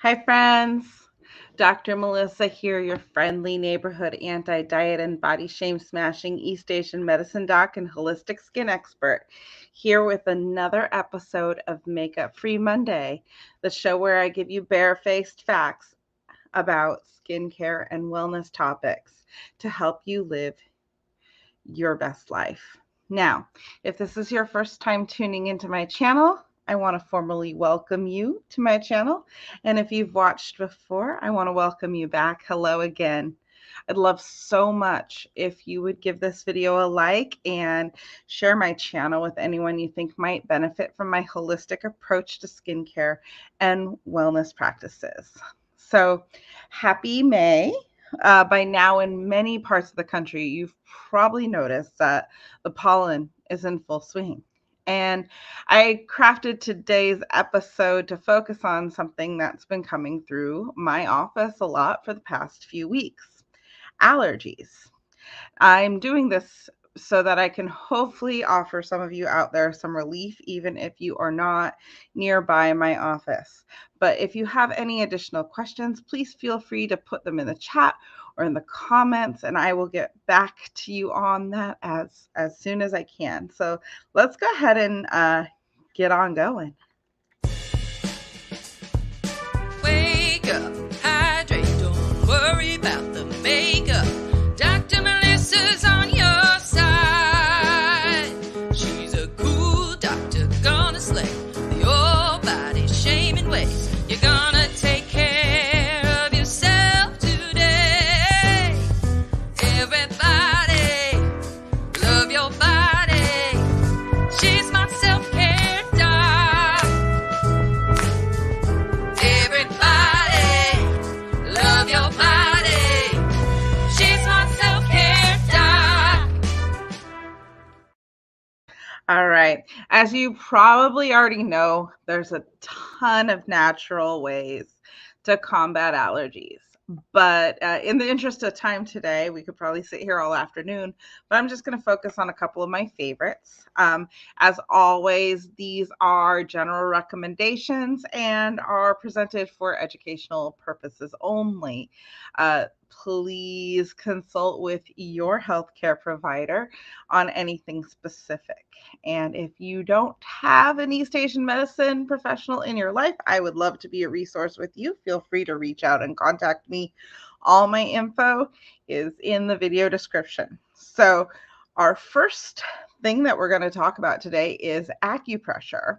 Hi, friends. Dr. Melissa here, your friendly neighborhood anti-diet and body shame smashing East Asian medicine doc and holistic skin expert, here with another episode of Makeup Free Monday, the show where I give you barefaced facts about skincare and wellness topics to help you live your best life. Now, if this is your first time tuning into my channel, I want to formally welcome you to my channel. And if you've watched before, I want to welcome you back. Hello again. I'd love so much if you would give this video a like and share my channel with anyone you think might benefit from my holistic approach to skincare and wellness practices. So happy May. By now, in many parts of the country, you've probably noticed that the pollen is in full swing. And I crafted today's episode to focus on something that's been coming through my office a lot for the past few weeks: allergies. I'm doing this so that I can hopefully offer some of you out there some relief, even if you are not nearby my office. But if you have any additional questions, please feel free to put them in the chat or in the comments, and I will get back to you on that as soon as I can. So let's go ahead and get on going. Wake up, hydrate, don't worry about the makeup. Dr. Melissa's on your side. She's a cool doctor, gonna slay your body shaming ways. You're gonna take care of yourself today. Everybody, love your body. She's my self-care doc. Everybody, love your body. She's my self-care doc. All right. As you probably already know, there's a ton of natural ways to combat allergies. But in the interest of time today, we could probably sit here all afternoon, but I'm just going to focus on a couple of my favorites. As always, these are general recommendations and are presented for educational purposes only. Please consult with your healthcare provider on anything specific. And if you don't have an East Asian medicine professional in your life, I would love to be a resource with you. Feel free to reach out and contact me. All my info is in the video description. So our first thing that we're going to talk about today is acupressure.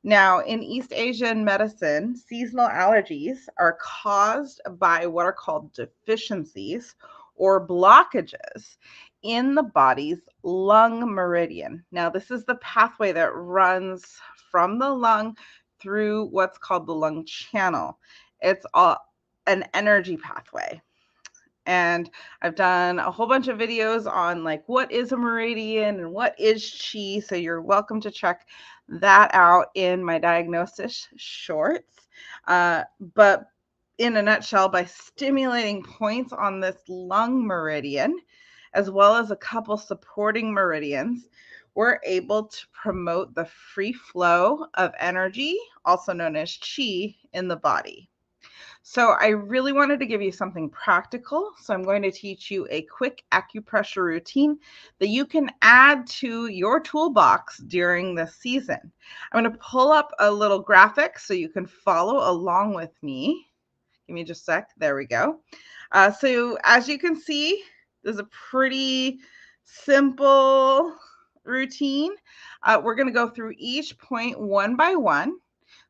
Now, in East Asian medicine, seasonal allergies are caused by what are called deficiencies or blockages in the body's lung meridian. Now, this is the pathway that runs from the lung through what's called the lung channel. It's an energy pathway. And I've done a whole bunch of videos on like what is a meridian and what is chi. So you're welcome to check that out in my diagnosis shorts. But in a nutshell, by stimulating points on this lung meridian, as well as a couple supporting meridians, we're able to promote the free flow of energy, also known as chi, in the body. So I really wanted to give you something practical. So I'm going to teach you a quick acupressure routine that you can add to your toolbox during the season. I'm going to pull up a little graphic so you can follow along with me. Give me just a sec. There we go. So as you can see, there's a pretty simple routine. We're going to go through each point one by one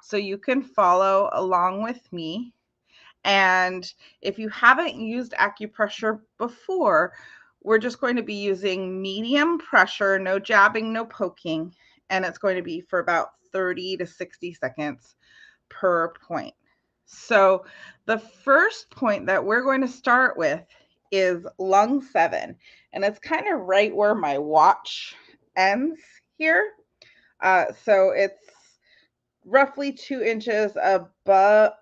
so you can follow along with me. And if you haven't used acupressure before, we're just going to be using medium pressure, no jabbing, no poking, and it's going to be for about 30 to 60 seconds per point. So the first point that we're going to start with is lung 7, and it's kind of right where my watch ends here. So it's roughly 2 inches above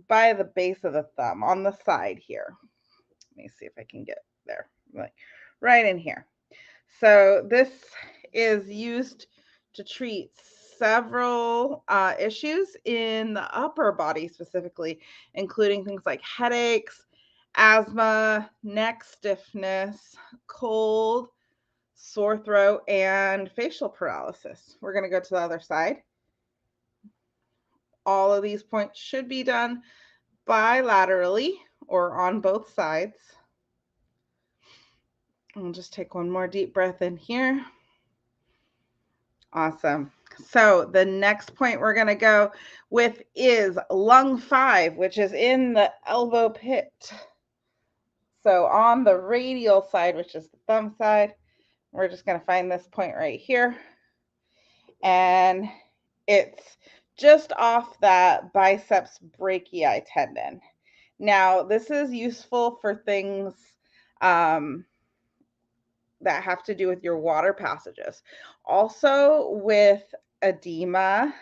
by the base of the thumb on the side here. Let me see if I can get there, right in here. So this is used to treat several issues in the upper body specifically, including things like headaches, asthma, neck stiffness, cold, sore throat, and facial paralysis. We're going to go to the other side. All of these points should be done bilaterally or on both sides. We'll just take one more deep breath in here. Awesome. So the next point we're going to go with is lung 5, which is in the elbow pit. So on the radial side, which is the thumb side, we're just going to find this point right here. And it's just off that biceps brachii tendon. Now, this is useful for things that have to do with your water passages. Also with edema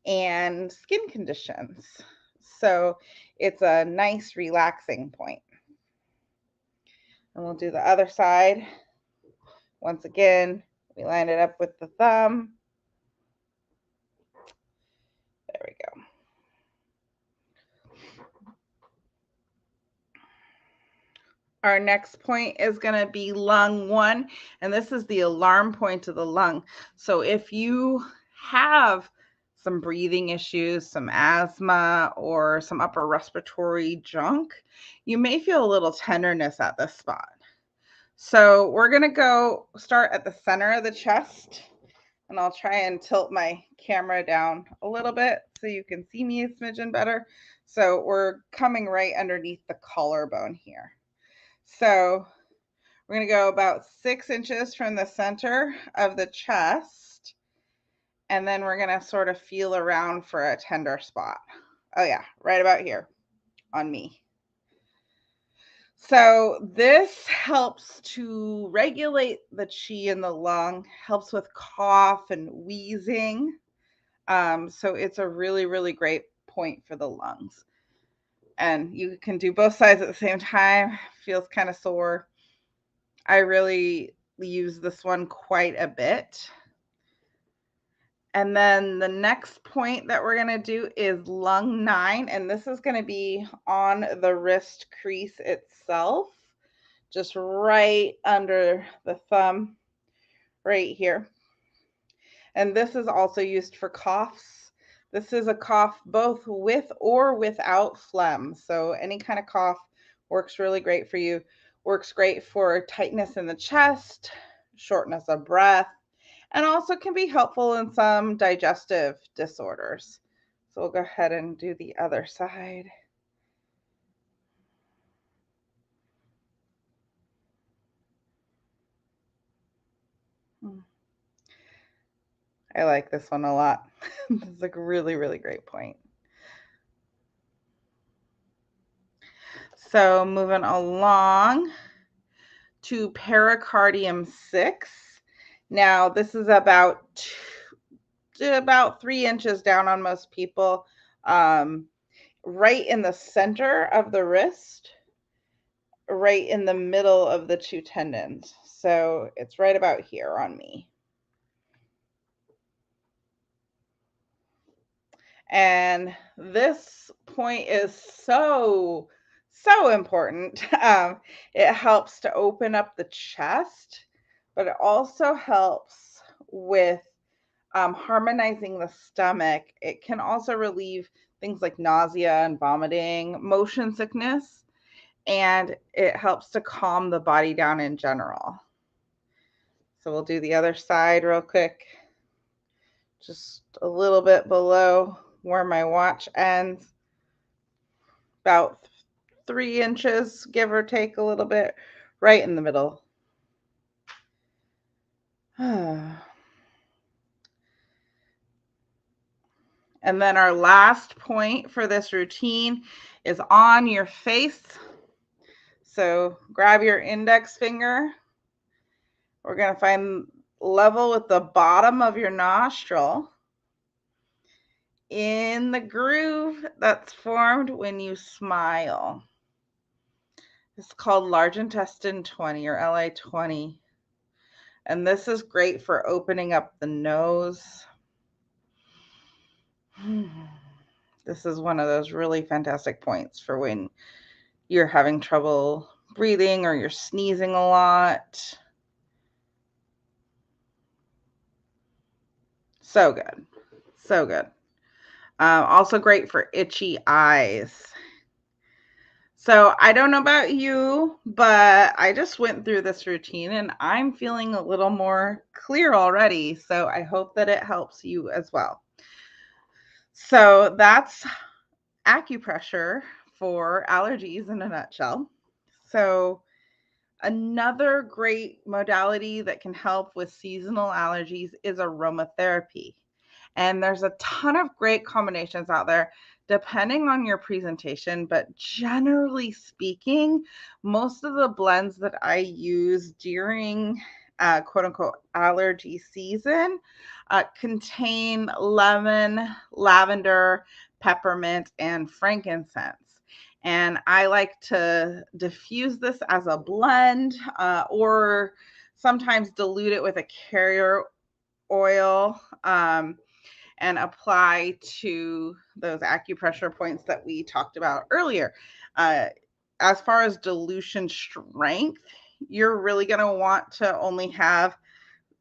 and skin conditions. So it's a nice relaxing point. And we'll do the other side. Once again, we line it up with the thumb. There we go. Our next point is going to be lung 1, and this is the alarm point of the lung. So if you have some breathing issues, some asthma, or some upper respiratory junk, you may feel a little tenderness at this spot. So we're going to go start at the center of the chest, and I'll try and tilt my camera down a little bit so you can see me a smidgen better. So we're coming right underneath the collarbone here. So we're going to go about 6 inches from the center of the chest, and then we're going to sort of feel around for a tender spot. Oh yeah, right about here on me. So this helps to regulate the qi in the lung, helps with cough and wheezing. So it's a really, really great point for the lungs. And you can do both sides at the same time. Feels kind of sore. I really use this one quite a bit. And then the next point that we're going to do is lung 9. And this is going to be on the wrist crease itself, just right under the thumb, right here. And this is also used for coughs. This is a cough both with or without phlegm. So any kind of cough works really great for you. Works great for tightness in the chest, shortness of breath, and also can be helpful in some digestive disorders. So we'll go ahead and do the other side. I like this one a lot. This is like a really, really great point. So moving along to pericardium 6. Now this is about 3 inches down on most people, right in the center of the wrist, right in the middle of the 2 tendons. So it's right about here on me. And this point is so important. It helps to open up the chest, but it also helps with harmonizing the stomach. It can also relieve things like nausea and vomiting, motion sickness, and it helps to calm the body down in general. So we'll do the other side real quick, just a little bit below where my watch ends, about 3 inches, give or take a little bit, right in the middle. And then our last point for this routine is on your face. So grab your index finger. We're going to find level with the bottom of your nostril in the groove that's formed when you smile. It's called large intestine 20 or LI20. And this is great for opening up the nose, This is one of those really fantastic points for when you're having trouble breathing or you're sneezing a lot. So good. So good. Also great for itchy eyes. So I don't know about you, but I just went through this routine and I'm feeling a little more clear already. So I hope that it helps you as well. So that's acupressure for allergies in a nutshell. So another great modality that can help with seasonal allergies is aromatherapy. And there's a ton of great combinations out there depending on your presentation. But generally speaking, most of the blends that I use during quote unquote allergy season contain lemon, lavender, peppermint, and frankincense. And I like to diffuse this as a blend or sometimes dilute it with a carrier oil and apply to those acupressure points that we talked about earlier. Uh, as far as dilution strength, you're really going to want to only have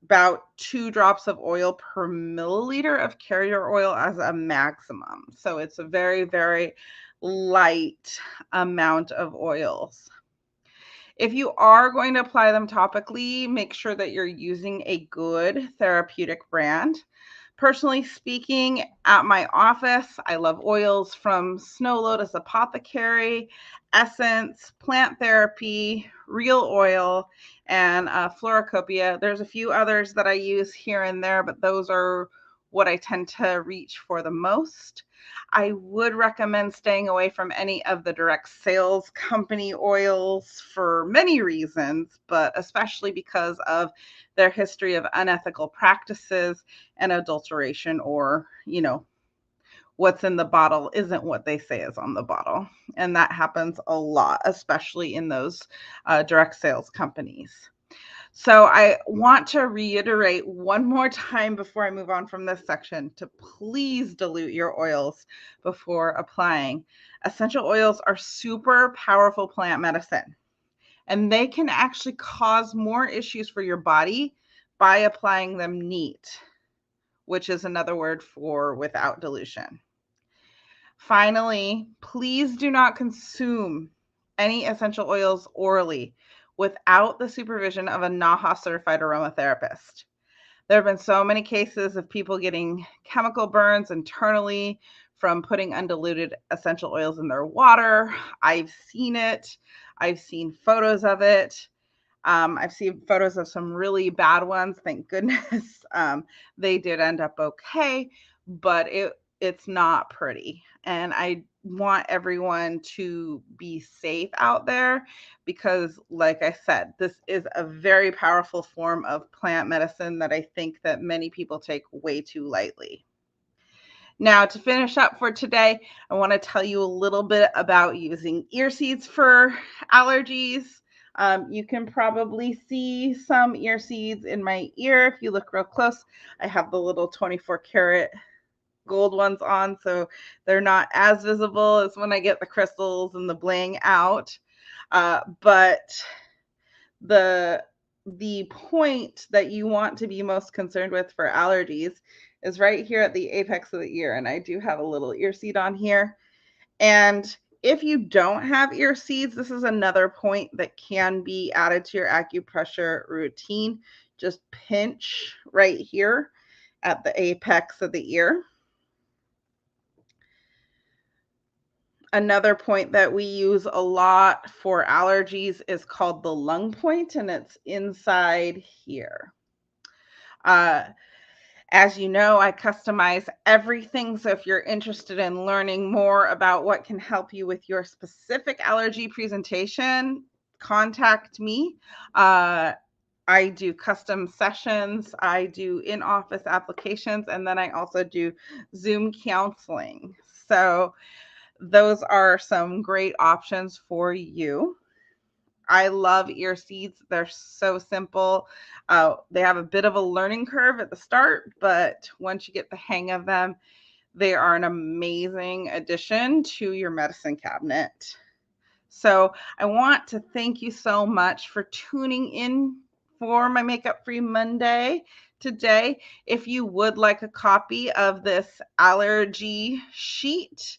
about 2 drops of oil per milliliter of carrier oil as a maximum. So it's a very, very light amount of oils. If you are going to apply them topically, make sure that you're using a good therapeutic brand. Personally speaking, at my office, I love oils from Snow Lotus Apothecary, Essence, Plant Therapy, Real Oil, and Floricopia. There's a few others that I use here and there, but those are what I tend to reach for the most. I would recommend staying away from any of the direct sales company oils for many reasons, but especially because of their history of unethical practices and adulteration, or, what's in the bottle isn't what they say is on the bottle. And that happens a lot, especially in those direct sales companies. So I want to reiterate one more time before I move on from this section to please dilute your oils before applying. Essential oils are super powerful plant medicine, and they can actually cause more issues for your body by applying them neat, which is another word for without dilution. Finally, please do not consume any essential oils orally without the supervision of a NAHA certified aromatherapist. There have been so many cases of people getting chemical burns internally from putting undiluted essential oils in their water. I've seen it. I've seen photos of it. I've seen photos of some really bad ones. Thank goodness they did end up okay, but it's not pretty. And I want everyone to be safe out there because, like I said, this is a very powerful form of plant medicine that I think that many people take way too lightly. Now, to finish up for today, I want to tell you a little bit about using ear seeds for allergies. You can probably see some ear seeds in my ear if you look real close. I have the little 24 karat gold ones on, so they're not as visible as when I get the crystals and the bling out. But the point that you want to be most concerned with for allergies is right here at the apex of the ear. And I do have a little ear seed on here. And if you don't have ear seeds, this is another point that can be added to your acupressure routine. Just pinch right here at the apex of the ear. Another point that we use a lot for allergies is called the lung point, and it's inside here. As you know, I customize everything. So if you're interested in learning more about what can help you with your specific allergy presentation, contact me. I do custom sessions, I do in-office applications, and then I also do Zoom counseling. So those are some great options for you. I love ear seeds. They're so simple. They have a bit of a learning curve at the start, but once you get the hang of them, They are an amazing addition to your medicine cabinet. So I want to thank you so much for tuning in for my Makeup Free Monday today. If you would like a copy of this allergy sheet,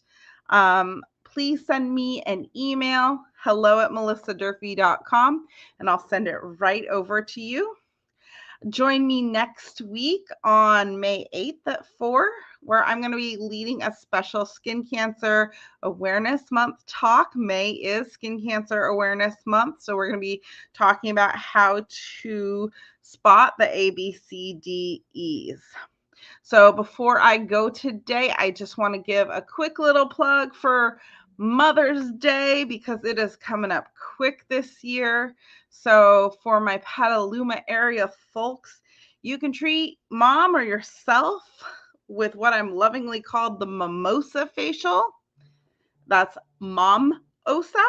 please send me an email, hello@melissadurfee.com, and I'll send it right over to you. Join me next week on May 8th at 4, where I'm going to be leading a special Skin Cancer Awareness Month talk. May is Skin Cancer Awareness Month, so we're going to be talking about how to spot the ABCDEs. So before I go today, I just want to give a quick little plug for Mother's Day because it is coming up quick this year. So for my Petaluma area folks, you can treat mom or yourself with what I'm lovingly called the mimosa facial. That's Mom Osa,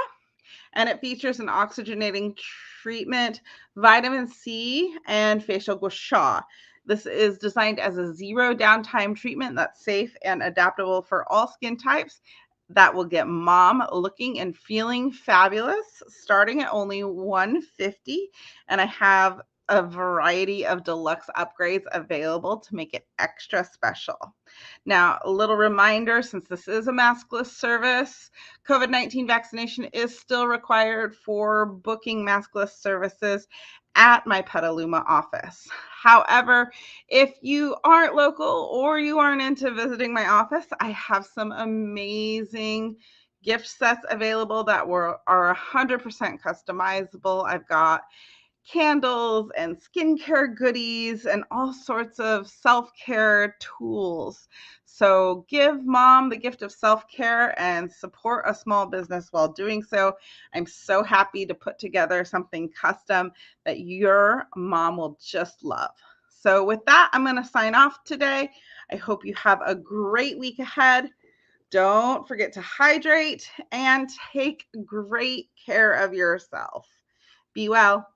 and it features an oxygenating treatment, vitamin C, and facial gua sha. This is designed as a zero downtime treatment that's safe and adaptable for all skin types that will get mom looking and feeling fabulous, starting at only $150. And I have a variety of deluxe upgrades available to make it extra special. Now, a little reminder, since this is a maskless service, COVID-19 vaccination is still required for booking maskless services at my Petaluma office. However, if you aren't local or you aren't into visiting my office, I have some amazing gift sets available that are 100% customizable. I've got candles and skincare goodies and all sorts of self-care tools. So give mom the gift of self-care and support a small business while doing so. I'm so happy to put together something custom that your mom will just love. So with that, I'm going to sign off today. I hope you have a great week ahead. Don't forget to hydrate and take great care of yourself. Be well.